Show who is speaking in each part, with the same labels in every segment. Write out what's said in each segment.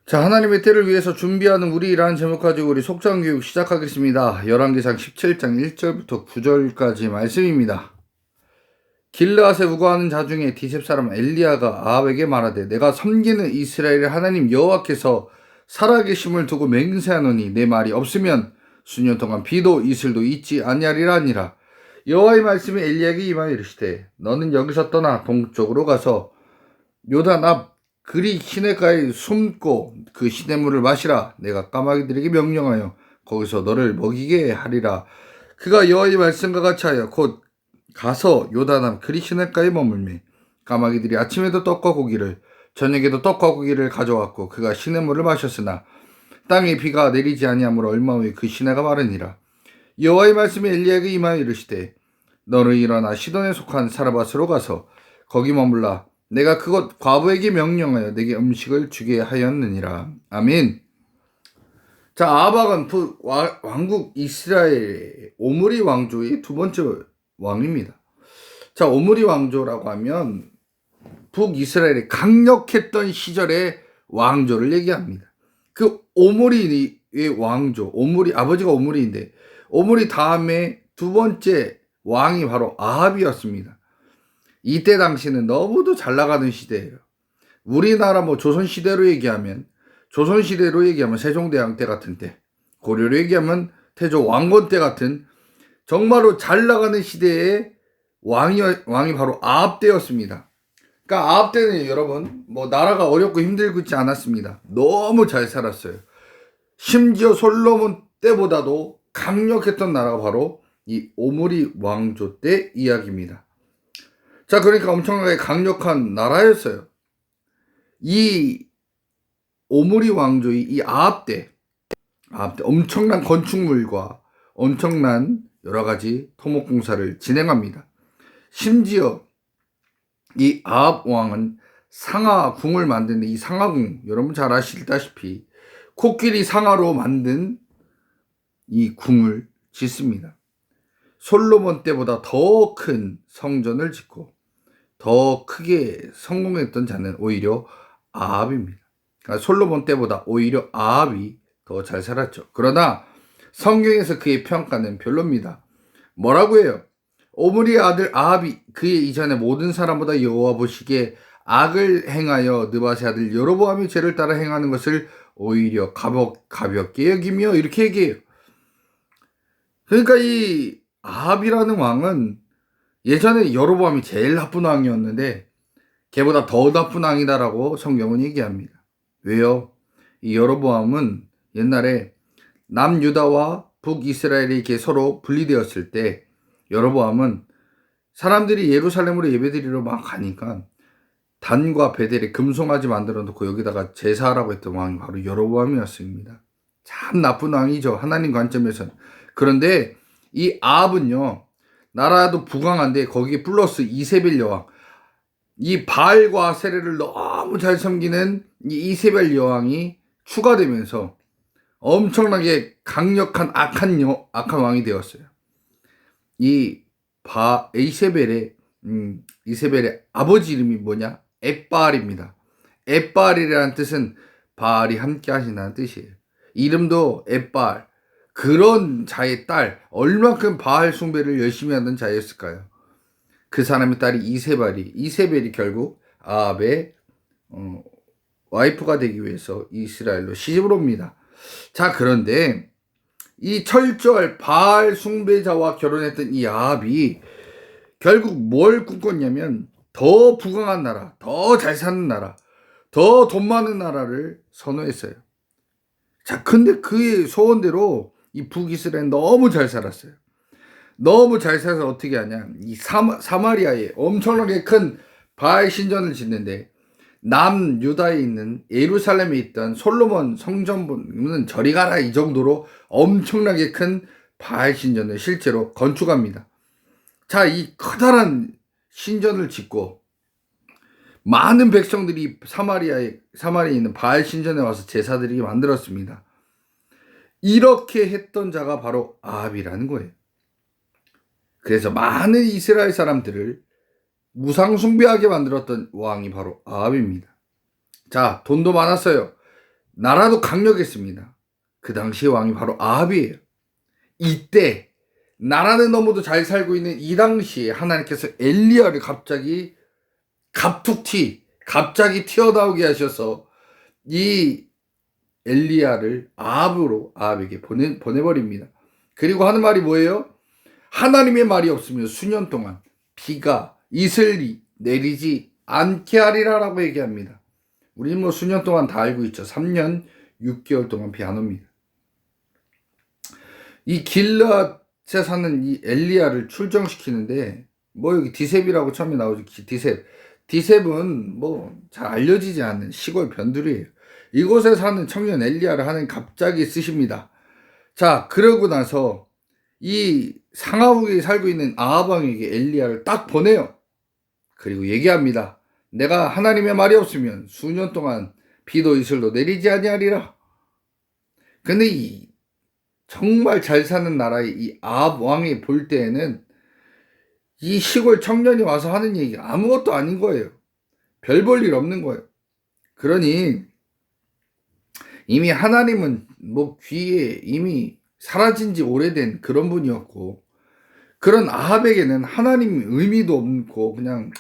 Speaker 1: 자, 하나님의 때를 위해서 준비하는 우리라는 제목 가지고 우리 속전교육 시작하겠습니다. 열왕기상 17장 1절부터 9절까지 말씀입니다. 길르앗에 우거하는 자 중에 디셉 사람 엘리야가 아합에게 말하되 내가 섬기는 이스라엘의 하나님 여호와께서 살아계심을 두고 맹세하노니 내 말이 없으면 수년 동안 비도 이슬도 있지 아니하리라 하니라. 여호와의 말씀이 엘리야에게 임하여 이르시되 너는 여기서 떠나 동쪽으로 가서 요단 앞 그리 시내가에 숨고 그 시냇물을 마시라. 내가 까마귀들에게 명령하여 거기서 너를 먹이게 하리라. 그가 여호와의 말씀과 같이 하여 곧 가서 요단암 그리 시내가에 머물매 까마귀들이 아침에도 떡과 고기를 저녁에도 떡과 고기를 가져왔고 그가 시냇물을 마셨으나 땅에 비가 내리지 아니하므로 얼마 후에 그 시내가 마르니라. 여호와의 말씀이 엘리야에게 임하여 이르시되 너는 일어나 시돈에 속한 사르밧으로 가서 거기 머물라. 내가 그곳 과부에게 명령하여 내게 음식을 주게 하였느니라. 아멘. 자, 아합은 왕국 이스라엘 오므리 왕조의 두 번째 왕입니다. 자, 오므리 왕조라고 하면 북이스라엘이 강력했던 시절의 왕조를 얘기합니다. 그 오므리의 왕조, 아버지가 오므리인데 오므리 다음에 두 번째 왕이 바로 아합이었습니다. 이때 당시는 너무도 잘 나가는 시대예요. 우리나라 조선시대로 얘기하면 세종대왕 때 같은 때, 고려로 얘기하면 태조 왕건 때 같은 정말로 잘 나가는 시대의 왕이 바로 아합 때였습니다. 그러니까 아합 때는 여러분 나라가 어렵고 힘들고 있지 않았습니다. 너무 잘 살았어요. 심지어 솔로몬 때보다도 강력했던 나라가 바로 이 오므리 왕조 때 이야기입니다. 자, 그러니까 엄청나게 강력한 나라였어요. 이 오므리 왕조의 이 아합 때 엄청난 건축물과 엄청난 여러 가지 토목공사를 진행합니다. 심지어 이 아합 왕은 상하궁을 만드는데 이 상하궁 여러분 잘 아시다시피 코끼리 상하로 만든 이 궁을 짓습니다. 솔로몬 때보다 더 큰 성전을 짓고 더 크게 성공했던 자는 오히려 아합입니다. 그러니까 솔로몬 때보다 오히려 아합이 더 잘 살았죠. 그러나 성경에서 그의 평가는 별로입니다. 뭐라고 해요? 오므리의 아들 아합이 그의 이전에 모든 사람보다 여호와 보시기에 악을 행하여 느밧의 아들 여로보암의 죄를 따라 행하는 것을 오히려 가볍게 여기며 이렇게 얘기해요. 그러니까 이 아합이라는 왕은 예전에 여로보암이 제일 나쁜 왕이었는데 걔보다 더 나쁜 왕이다라고 성경은 얘기합니다. 왜요? 이 여로보암은 옛날에 남유다와 북이스라엘이 이렇게 서로 분리되었을 때 여로보암은 사람들이 예루살렘으로 예배드리러 막 가니까 단과 베델에 금송아지 만들어 놓고 여기다가 제사하라고 했던 왕이 바로 여로보암이었습니다. 참 나쁜 왕이죠. 하나님 관점에서는. 그런데 이 아합은요. 나라도 부강한데 거기에 플러스 이세벨 여왕, 이 바알과 세례를 너무 잘 섬기는 이 이세벨 여왕이 추가되면서 엄청나게 강력한 악한 왕이 되었어요. 이 이세벨의 아버지 이름이 뭐냐? 엣바알입니다. 엣바알이라는 뜻은 바알이 함께 하신다는 뜻이에요. 이름도 엣바알. 그런 자의 딸, 얼마큼 바알 숭배를 열심히 하던 자였을까요? 그 사람의 딸이 이세벨이 결국 아합의 와이프가 되기 위해서 이스라엘로 시집을 옵니다. 자, 그런데 이 철저할 바알 숭배자와 결혼했던 이 아합이 결국 뭘 꿈꿨냐면 더 부강한 나라, 더 잘 사는 나라, 더 돈 많은 나라를 선호했어요. 자, 근데 그의 소원대로 이 북이스라엘은 너무 잘 살았어요. 너무 잘 살아서 어떻게 하냐. 이 사마리아에 엄청나게 큰 바알 신전을 짓는데 남유다에 있는 예루살렘에 있던 솔로몬 성전은 저리 가라 이 정도로 엄청나게 큰 바알 신전을 실제로 건축합니다. 자, 이 커다란 신전을 짓고 많은 백성들이 사마리아에 있는 바알 신전에 와서 제사드리게 만들었습니다. 이렇게 했던 자가 바로 아합이라는 거예요. 그래서 많은 이스라엘 사람들을 무상숭배하게 만들었던 왕이 바로 아합입니다. 자, 돈도 많았어요. 나라도 강력했습니다. 그 당시의 왕이 바로 아합이에요. 이때 나라는 너무도 잘 살고 있는 이 당시에 하나님께서 엘리야를 갑자기 갑자기 튀어나오게 하셔서 이 엘리야를 아합에게 보내버립니다. 그리고 하는 말이 뭐예요? 하나님의 말이 없으면 수년 동안 비가 이슬이 내리지 않게 하리라라고 얘기합니다. 우리는 뭐 수년 동안 다 알고 있죠. 3년 6개월 동안 비 안 옵니다. 이 길앗에 사는 이 엘리야를 출정시키는데 뭐 여기 디셉이라고 처음에 나오죠. 디셉은 뭐 잘 알려지지 않는 시골 변두리예요. 이곳에 사는 청년 엘리야를 하나님 갑자기 쓰십니다. 자, 그러고 나서 이 상하국에 살고 있는 아합 왕에게 엘리야를 딱 보내요. 그리고 얘기합니다. 내가 하나님의 말이 없으면 수년 동안 비도 이슬도 내리지 아니하리라. 근데 이 정말 잘 사는 나라의 이 아합 왕이 볼 때에는 이 시골 청년이 와서 하는 얘기가 아무것도 아닌 거예요. 별 볼 일 없는 거예요. 그러니 이미 하나님은 뭐 귀에 이미 사라진 지 오래된 그런 분이었고, 그런 아합에게는 하나님 의미도 없고 그냥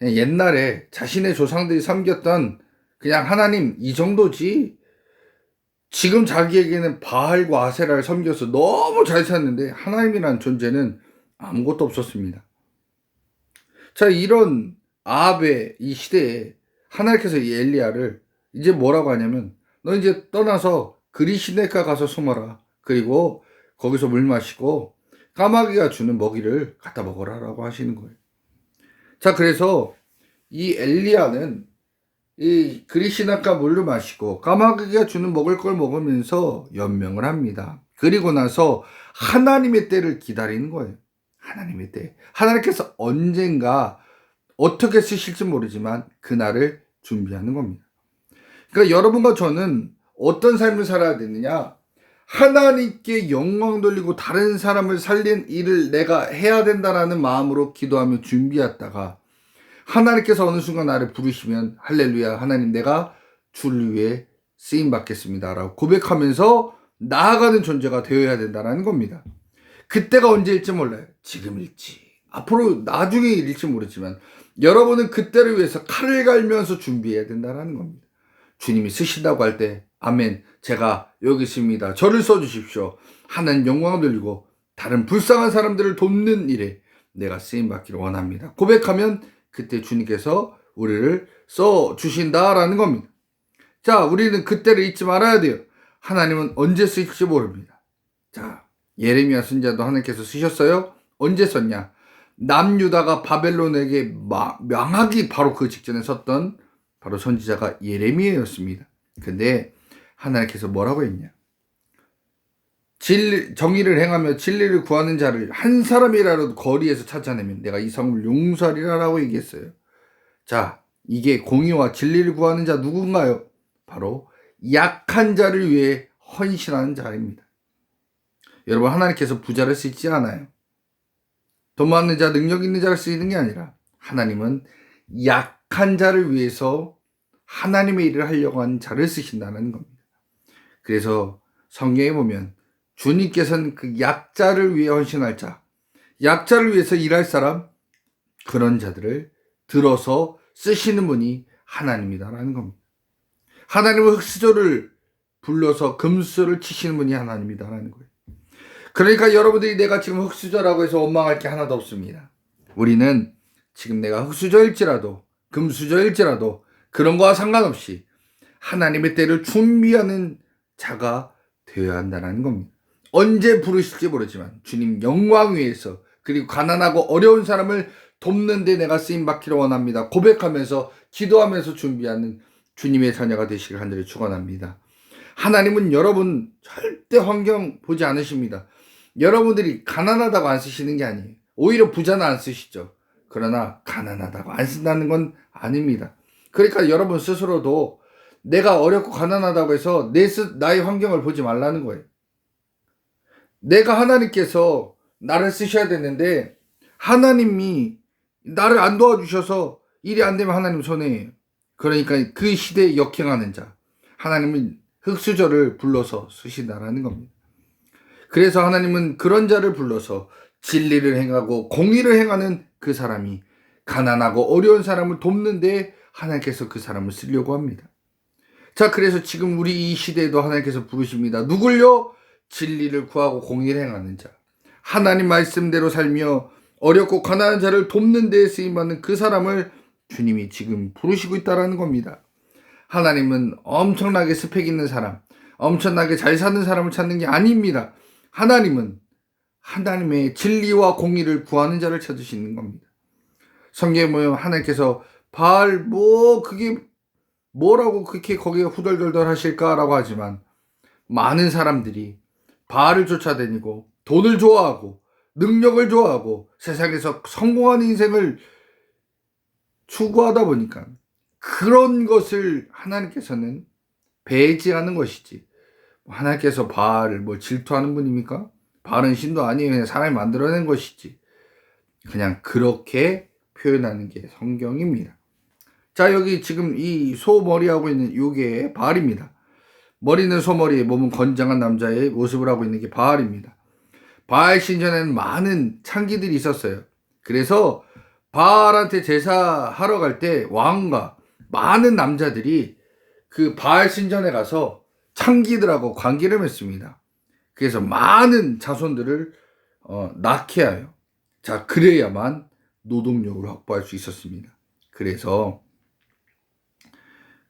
Speaker 1: 옛날에 자신의 조상들이 섬겼던 그냥 하나님 이 정도지, 지금 자기에게는 바알과 아세라를 섬겨서 너무 잘 샀는데 하나님이라는 존재는 아무것도 없었습니다. 자, 이런 아합의 이 시대에 하나님께서 이 엘리야를 이제 뭐라고 하냐면, 너 이제 떠나서 그리시네가 가서 숨어라. 그리고 거기서 물 마시고 까마귀가 주는 먹이를 갖다 먹어라 라고 하시는 거예요. 자, 그래서 이 엘리야는 이 그리시나가 물을 마시고 까마귀가 주는 먹을 걸 먹으면서 연명을 합니다. 그리고 나서 하나님의 때를 기다리는 거예요. 하나님의 때. 하나님께서 언젠가 어떻게 쓰실지 모르지만 그날을 준비하는 겁니다. 그러니까 여러분과 저는 어떤 삶을 살아야 되느냐? 하나님께 영광 돌리고 다른 사람을 살린 일을 내가 해야 된다라는 마음으로 기도하며 준비했다가 하나님께서 어느 순간 나를 부르시면 할렐루야, 하나님 내가 주를 위해 쓰임 받겠습니다 라고 고백하면서 나아가는 존재가 되어야 된다는 겁니다. 그때가 언제일지 몰라요. 지금일지 앞으로 나중에 일일지 모르지만 여러분은 그때를 위해서 칼을 갈면서 준비해야 된다는 겁니다. 주님이 쓰신다고 할 때 아멘, 제가 여기 있습니다, 저를 써주십시오, 하나님 영광을 돌리고 다른 불쌍한 사람들을 돕는 일에 내가 쓰임받기를 원합니다 고백하면 그때 주님께서 우리를 써주신다라는 겁니다. 자, 우리는 그때를 잊지 말아야 돼요. 하나님은 언제 쓰실지 모릅니다. 자, 예레미야 선지자도 하나님께서 쓰셨어요. 언제 썼냐? 남유다가 바벨론에게 망하기 바로 그 직전에 썼던 바로 선지자가 예레미야였습니다. 근데 하나님께서 뭐라고 했냐? 정의를 행하며 진리를 구하는 자를 한 사람이라도 거리에서 찾아내면 내가 이 성을 용서하리라라고 얘기했어요. 자, 이게 공의와 진리를 구하는 자 누군가요? 바로 약한 자를 위해 헌신하는 자입니다. 여러분, 하나님께서 부자를 쓰지 않아요. 돈 많은 자, 능력 있는 자를 쓰이는 게 아니라 하나님은 약한 자를 위해서 하나님의 일을 하려고 하는 자를 쓰신다는 겁니다. 그래서 성경에 보면 주님께서는 그 약자를 위해 헌신할 자, 약자를 위해서 일할 사람, 그런 자들을 들어서 쓰시는 분이 하나님이다라는 겁니다. 하나님은 흑수저를 불러서 금수저를 치시는 분이 하나님이다라는 거예요. 그러니까 여러분들이 내가 지금 흑수저라고 해서 원망할 게 하나도 없습니다. 우리는 지금 내가 흑수저일지라도 금수저일지라도 그런 거와 상관없이 하나님의 때를 준비하는 자가 되어야 한다는 겁니다. 언제 부르실지 모르지만 주님 영광 위에서, 그리고 가난하고 어려운 사람을 돕는 데 내가 쓰임받기를 원합니다 고백하면서 기도하면서 준비하는 주님의 자녀가 되시길 간절히 축원합니다. 하나님은 여러분 절대 환경 보지 않으십니다. 여러분들이 가난하다고 안 쓰시는 게 아니에요. 오히려 부자는 안 쓰시죠. 그러나 가난하다고 안 쓴다는 건 아닙니다. 그러니까 여러분 스스로도 내가 어렵고 가난하다고 해서 나의 환경을 보지 말라는 거예요. 내가 하나님께서 나를 쓰셔야 되는데 하나님이 나를 안 도와주셔서 일이 안 되면 하나님 손해예요. 그러니까 그 시대에 역행하는 자, 하나님은 흙수저를 불러서 쓰신다라는 겁니다. 그래서 하나님은 그런 자를 불러서 진리를 행하고 공의를 행하는 그 사람이 가난하고 어려운 사람을 돕는데 하나님께서 그 사람을 쓰려고 합니다. 자, 그래서 지금 우리 이 시대에도 하나님께서 부르십니다. 누굴요? 진리를 구하고 공의를 행하는 자. 하나님 말씀대로 살며 어렵고 가난한 자를 돕는 데에 쓰임받는 그 사람을 주님이 지금 부르시고 있다는 겁니다. 하나님은 엄청나게 스펙 있는 사람, 엄청나게 잘 사는 사람을 찾는 게 아닙니다. 하나님은 하나님의 진리와 공의를 구하는 자를 찾으시는 겁니다. 성경에 보면 하나님께서 바알 그게 뭐라고 그렇게 거기에 후덜덜덜 하실까라고 하지만 많은 사람들이 바알을 쫓아다니고 돈을 좋아하고 능력을 좋아하고 세상에서 성공하는 인생을 추구하다 보니까 그런 것을 하나님께서는 배제하는 것이지, 하나님께서 바알을 질투하는 분입니까? 바알은 신도 아니에요. 그냥 사람이 만들어낸 것이지. 그냥 그렇게 표현하는 게 성경입니다. 자, 여기 지금 이 소머리하고 있는 요게 바알입니다. 머리는 소머리에 몸은 건장한 남자의 모습을 하고 있는 게 바알입니다. 바알 신전에는 많은 창기들이 있었어요. 그래서 바알한테 제사하러 갈 때 왕과 많은 남자들이 그 바알 신전에 가서 창기들하고 관계를 맺습니다. 그래서 많은 자손들을 낳게 하여, 자, 그래야만 노동력을 확보할 수 있었습니다. 그래서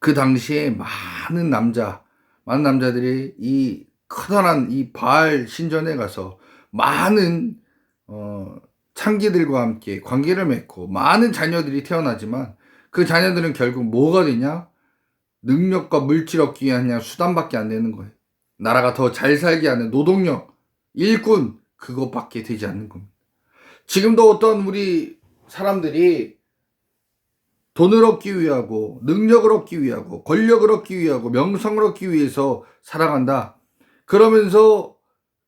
Speaker 1: 그 당시에 많은 남자들이 이 커다란 이 바알 신전에 가서 많은 창기들과 함께 관계를 맺고 많은 자녀들이 태어나지만 그 자녀들은 결국 뭐가 되냐? 능력과 물질 얻기 위한 그냥 수단밖에 안 되는 거예요. 나라가 더 잘 살게 하는 노동력, 일꾼, 그것밖에 되지 않는 겁니다. 지금도 어떤 우리 사람들이 돈을 얻기 위하고 능력을 얻기 위하고 권력을 얻기 위하고 명성을 얻기 위해서 살아간다. 그러면서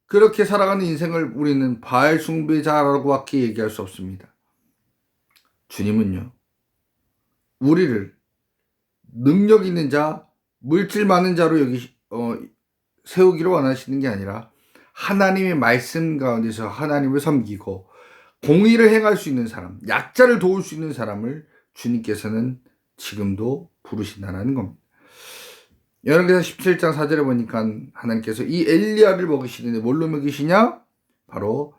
Speaker 1: 그렇게 살아가는 인생을 우리는 바알 숭배자라고밖에 얘기할 수 없습니다. 주님은요, 우리를 능력 있는 자, 물질 많은 자로 세우기를 원하시는 게 아니라 하나님의 말씀 가운데서 하나님을 섬기고 공의를 행할 수 있는 사람, 약자를 도울 수 있는 사람을 주님께서는 지금도 부르신다는 겁니다. 열왕기상 17장 4절에 보니까 하나님께서 이 엘리야를 먹이시는데 뭘로 먹이시냐? 바로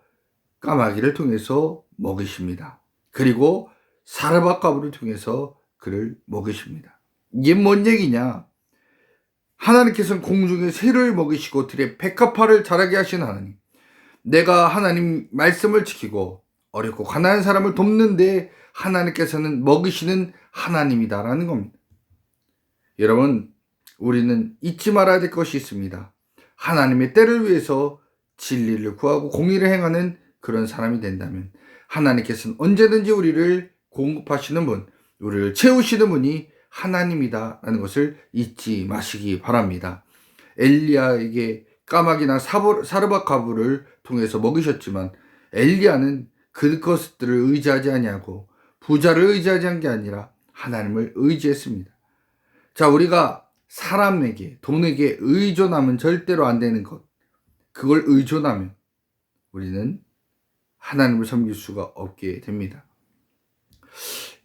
Speaker 1: 까마귀를 통해서 먹이십니다. 그리고 사르밧가부를 통해서 그를 먹이십니다. 이게 뭔 얘기냐? 하나님께서는 공중에 새를 먹이시고 들에 백합화를 자라게 하신 하나님. 내가 하나님 말씀을 지키고 어렵고 가난한 사람을 돕는데 하나님께서는 먹이시는 하나님이다라는 겁니다. 여러분, 우리는 잊지 말아야 될 것이 있습니다. 하나님의 때를 위해서 진리를 구하고 공의를 행하는 그런 사람이 된다면 하나님께서는 언제든지 우리를 공급하시는 분, 우리를 채우시는 분이 하나님이다라는 것을 잊지 마시기 바랍니다. 엘리야에게 까마귀나 사르밧가부를 통해서 먹이셨지만 엘리야는 그것들을 의지하지 아니하고 부자를 의지하지 한 게 아니라 하나님을 의지했습니다. 자, 우리가 사람에게, 돈에게 의존하면 절대로 안 되는 것, 그걸 의존하면 우리는 하나님을 섬길 수가 없게 됩니다.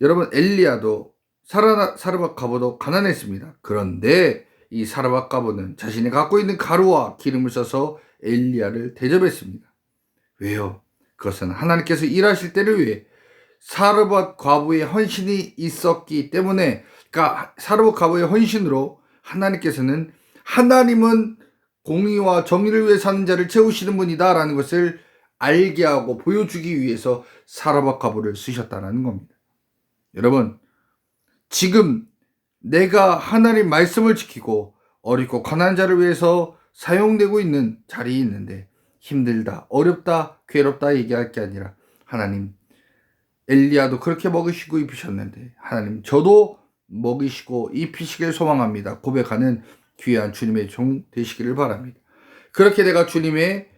Speaker 1: 여러분, 엘리야도 사르밧가부도 가난했습니다. 그런데 이 사르밧가부는 자신이 갖고 있는 가루와 기름을 써서 엘리야를 대접했습니다. 왜요? 그것은 하나님께서 일하실 때를 위해 사르밧가부의 헌신이 있었기 때문에, 그러니까 사르밧가부의 헌신으로 하나님은 공의와 정의를 위해 사는 자를 채우시는 분이다라는 것을 알게 하고 보여주기 위해서 사르밧가부를 쓰셨다는 겁니다. 여러분, 지금 내가 하나님 말씀을 지키고 어렵고 가난한 자를 위해서 사용되고 있는 자리에 있는데 힘들다, 어렵다, 괴롭다 얘기할 게 아니라 하나님, 엘리야도 그렇게 먹이시고 입히셨는데 하나님, 저도 먹이시고 입히시길 소망합니다. 고백하는 귀한 주님의 종 되시기를 바랍니다. 그렇게 내가 주님의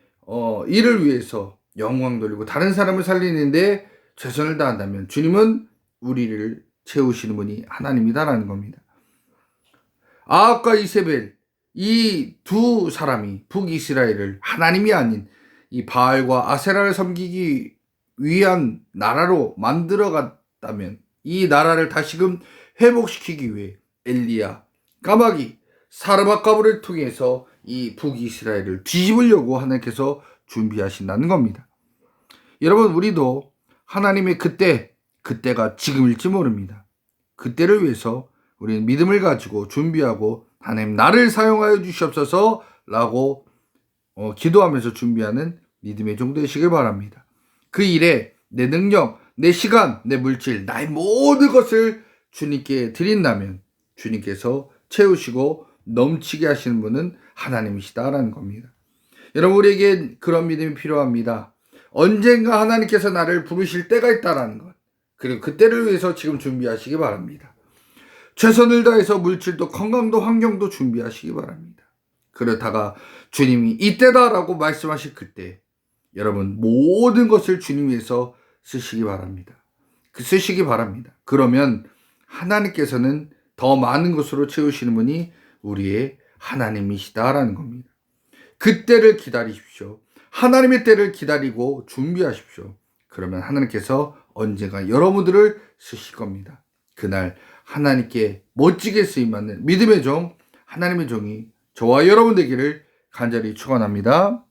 Speaker 1: 일을 위해서 영광 돌리고 다른 사람을 살리는데 최선을 다한다면 주님은 우리를 채우시는 분이 하나님이다라는 겁니다. 아합과 이세벨 이 두 사람이 북이스라엘을 하나님이 아닌 이 바알과 아세라를 섬기기 위한 나라로 만들어갔다면 이 나라를 다시금 회복시키기 위해 엘리야, 까마귀, 사르밧가브를 통해서 이 북이스라엘을 뒤집으려고 하나님께서 준비하신다는 겁니다. 여러분, 우리도 하나님의 그때가 지금일지 모릅니다. 그때를 위해서 우리는 믿음을 가지고 준비하고 하나님 나를 사용하여 주시옵소서 라고 기도하면서 준비하는 믿음의 종 되시길 바랍니다. 그 일에 내 능력, 내 시간, 내 물질, 나의 모든 것을 주님께 드린다면 주님께서 채우시고 넘치게 하시는 분은 하나님이시다라는 겁니다. 여러분, 우리에게 그런 믿음이 필요합니다. 언젠가 하나님께서 나를 부르실 때가 있다라는 것, 그리고 그때를 위해서 지금 준비하시기 바랍니다. 최선을 다해서 물질도 건강도 환경도 준비하시기 바랍니다. 그러다가 주님이 이때다라고 말씀하실 그때 여러분 모든 것을 주님 위해서 쓰시기 바랍니다. 쓰시기 바랍니다. 그러면 하나님께서는 더 많은 것으로 채우시는 분이 우리의 하나님이시다라는 겁니다. 그때를 기다리십시오. 하나님의 때를 기다리고 준비하십시오. 그러면 하나님께서 언젠가 여러분들을 쓰실 겁니다. 그날 하나님께 멋지게 쓰임받는 믿음의 종, 하나님의 종이 저와 여러분 되기를 간절히 축원합니다.